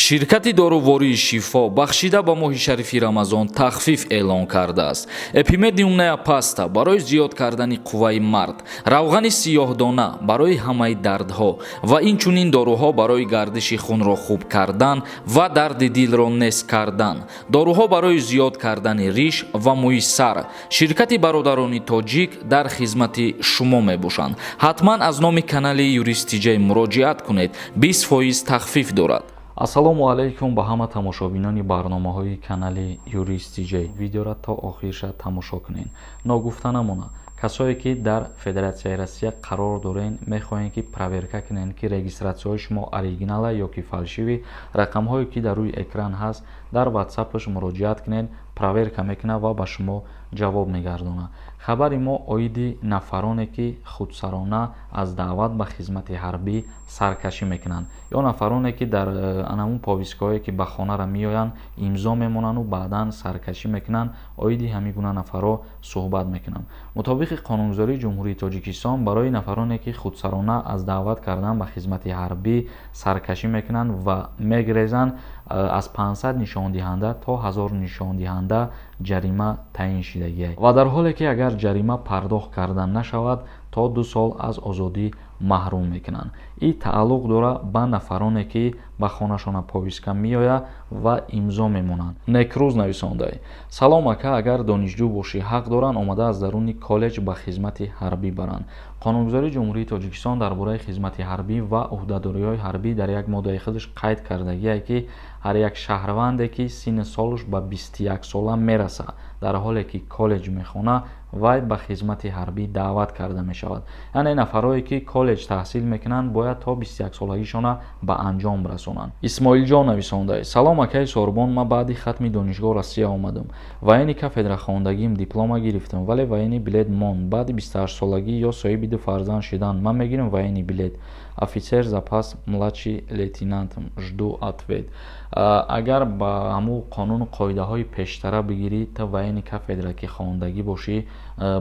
ширкати дорувории шифо бахшида ба моҳи шарифи рамазон тахфиф эълон кардааст. Эпимедиум неопаста барои зиёд кардани қувваи мард, равғани сиёҳдона барои ҳамаи дардҳо ва инчунин доруҳо барои гардиши хунро хуб кардан ва дарди дилро нес кардан, доруҳо барои зиёд кардани риш ва мӯи сар. Ширкати бародарони тоҷик дар хизмати шумо мебошанд. ҳатман аз номи канали юристиҷей муроҷиат кунед. 20% тахфиф дорад. Ассалому алайкум ба ҳама тамошобинони барномаҳои канали юристиҷей. Видеоро то охирша тамошо кунед. Ногуфта намона, касое ки дар Федератсияи Россия қарор дорен мехоҳем ки проверка кунен ки регистратсияҳои шумо оригинала ё ки фалшиви, рақамҳое ки дар рӯи экран ҳаст дар WhatsApp-аш муроҷиат кунед, проверка мекунад ва ба шумо ҷавоб мегардонад. хабари мо оиди нафароне ки худсарона аз даъват ба хизмати ҳарбӣ саркашӣ мекунанд ё нафароне ки дар анамун повистгаҳое ки ба хонара меоянд имзо мемонанду баъдан саркашӣ мекунанд, оиди ҳамин гуна нафаро суҳбат мекунам. мутобиқи қонунгузории ҷумҳурии Тоҷикистон барои нафароне ки худсарона аз даъват кардан ба хизмати ҳарбӣ саркашӣ мекунанд ва мегрезанд, аз 500 нишондиҳанда то 1000 нишондиҳанда ҷарима таъин шудагиаст ва дар ҳоле ки агар ҷарима пардохт карда нашавад то 2 сол аз озодӣ маҳрум мекунанд. ин тааллуқ дора ба нафароне ки ба хонашона повистка меояд ва имзо мемонанд. Некрӯз нависондай: салом ака, агар донишҷӯ бошӣ ҳақ доранд омада аз даруни коллеҷ ба хизмати ҳарбӣ баранд. қонунгузории ҷумҳурии Тоҷикистон дар бораи хизмати ҳарбӣ ва уҳдадориҳои ҳарбӣ дар як моддаи худаш қайд кардагиаст ки ҳар як шаҳрванде ки синни солаш ба 21 сола мераса, дар ҳоле ки коллеҷ мехона, вай ба хизмати ҳарбӣ даъват карда мешавад. яъне нафарое ки коллеҷ таҳсил мекунанд бояд то 21 солагишона ба анҷом расонанд. Исмоилҷон нависондай: салом акаи Сорбон, ман баъди хатми донишгоҳ Россия омадам. вайни кафедра хондагим диплома гирифтам, вале вайни билет монд. баъди 28 солагӣ ё соҳиби 2 фарзанд шудан, ман мегирам вайни билет. Офисер запас младший лейтенантам, жду ответ. агар ба ҳамун қонуну қоидаҳои пештара бигирӣ, то вайни кафедра ки хондагӣ бошӣ,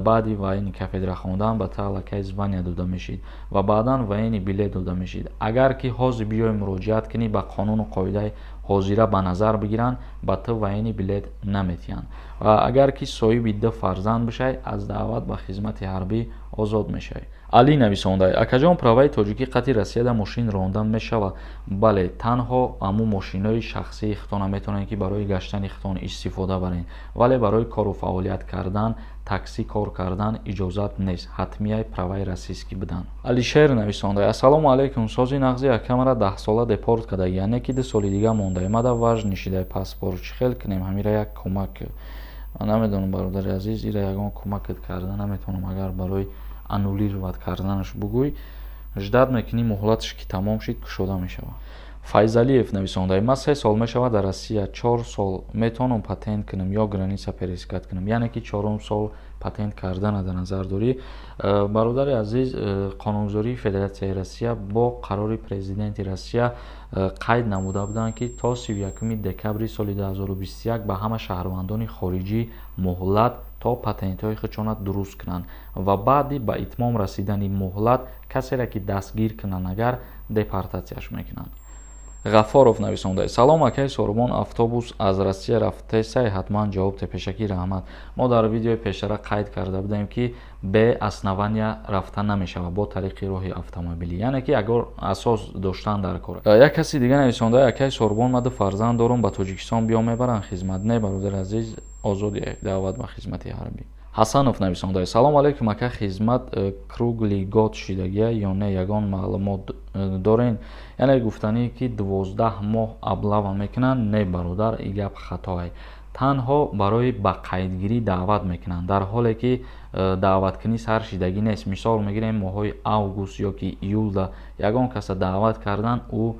баъди вайни кафедра хондан ба та аллакай звания дода мешид ва баъдан вайни билет дода мешид. агар ки ҳозир биёи муроҷиат кунӣ ба қонуну қоидаи ҳозира ба назар бигиранд, ба ту вайни билет наметиҳанд. ва агар ки соҳиби 2 фарзанд бошай, аз даъват ба хизмати ҳарбӣ озод мешавӣ. Али нависондай: акаҷон, праваи тоҷикӣ қатъи Россияда мошин рондан мешавад? бале, танҳо ҳамун мошинои шахсии худтона метавонед ки барои гаштани худтон истифода баред, вале барои кору фаъолият кардан, таксӣ кор кардан иҷозат нест. ҳатмияй праваи российский бидан. Алишер нависондай: ассалому алайкум, сози нағзи акамара 10 сола депорт кардаги, яъне ки 2 соли дига монда, мада важ нишидай паспорт. чӣ хел кунем? ҳамира як кӯмак. ман намедонам бародари азиз, ира ягон кӯмакат карда наметавонам. агар барои аннулировать карданаш бугӯй, ждат мекунӣ муҳлаташ ки тамом шид, кушода мешавад. Файзалиев нависондай: ман 3 сол мешавад дар Россия, 4 сол метавонам патент кунам ё граница пересекат кунам, яъне ки 4 сол патент кардана дар назар дорӣ. бародари азиз, қонунгузории Федератсияи Россия бо қарори президенти Россия қайд намуда буданд ки то 31 декабри соли 2021 ба ҳама шаҳрвандони хориҷӣ муҳлат то патентҳои худшона дуруст кунанд ва баъди ба итмом расидани муҳлат касере ки дастгир кунанд агар депортатсияш мекунанд. ғафоров нависондай: салом акаи Сорбон, автобус аз Россия рафтесай? ҳатман ҷавоб тепешакӣ раҳмат. мо дар видеои пешара қайд карда будем ки бе основания рафта намешавад бо тариқи роҳи автомобилӣ, яъне ки агар асос доштан дар кор. як каси дига нависондай: акаи Сорбон, ман 2 фарзанд дорам, ба Тоҷикистон биё мебаранд хизмат? Не бародари азиз, озоди даъват ба хизмати ҳарбӣ. ҳасанов нависондай: салому алайкум ака, хизмат круглый год шудагия ё не? ягон маълумот дорен? яъне гуфтанӣ ки 12 моҳ аблава мекунанд. Не бародар, ин гап хатоае. танҳо барои ба қайдгирӣ даъват мекунанд, дар ҳоле ки даъваткунӣ сар шидагӣ нест. мисол мегирем моҳҳои август ё ки июлда ягон каса даъват кардан, ӯ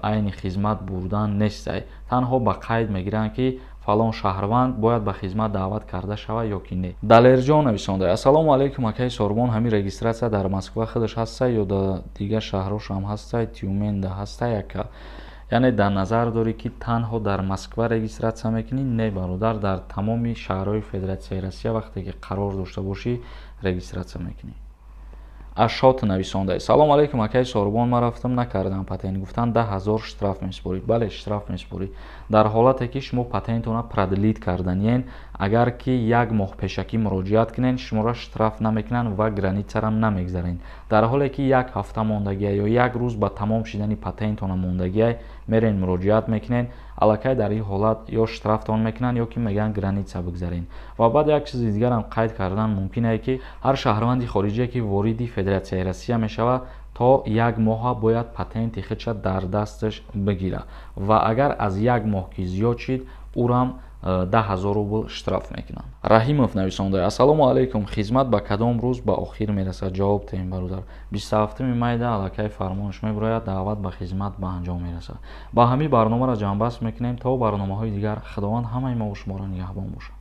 айни хизмат бурдан нестай. танҳо ба қайд мегиранд ки фалон шаҳрванд бояд ба хизмат даъват карда шавад ё ки не. далерҷон нависондай: ассалому алайкум акаи Сорбон, ҳамин регистратсия дар Москва худаш ҳастай ё дар дига шаҳрошам ҳастай? Тюменда ҳастай ака? яъне дар назар дорӣ ки танҳо дар Москва регистратсия мекунӣ? Не бародар, дар тамоми шаҳрҳои Федератсияи Россия вақте ки қарор дошта бошӣ регистратсия мекунӣ. ашот нависонда. Салом алейкум акай сорбон, ман рафтам накардам патент. Гуфтан 10,000 штраф меспурид. Бале, штраф меспурид. Дар ҳолате ки шумо патентона продлит карданен, агар ки як моҳ пешакӣ муроҷиат кунен, шуморо штраф намекунанд ва границарам намегзарен. Дар ҳоле ки як ҳафта мондагиа ё як рӯз ба тамом шидани патентона мондагиа мерен муроҷиат мекунен, аллакай дар ин ҳолат ё штрафтон мекунанд ё ки меган граница бигзарен. Ва баъд як чизи дигарам қайд кардан мумкин аст ки ҳар шаҳрванди хориҷие ки вориди Федератсияи Россия мешавад, то як моҳа бояд патенти худша дар дасташ бигира ва агар аз як моҳ ки зиёд шид, урам 10,000 рубл штраф мекунанд. Раҳимов нависонда. Ассалому алейкум. Хизмат ба кадом рӯз ба охир мерасад? Ҷавоб диҳем бародар. 27 майда аллакай фармонш мебурояд, даъват ба хизмат ба анҷом мерасад. Ба ҳамин барномаро ҷамъбаст мекунем. То барномаҳои дигар, худованд ҳамаи мо ва шуморо нигаҳбон бошад.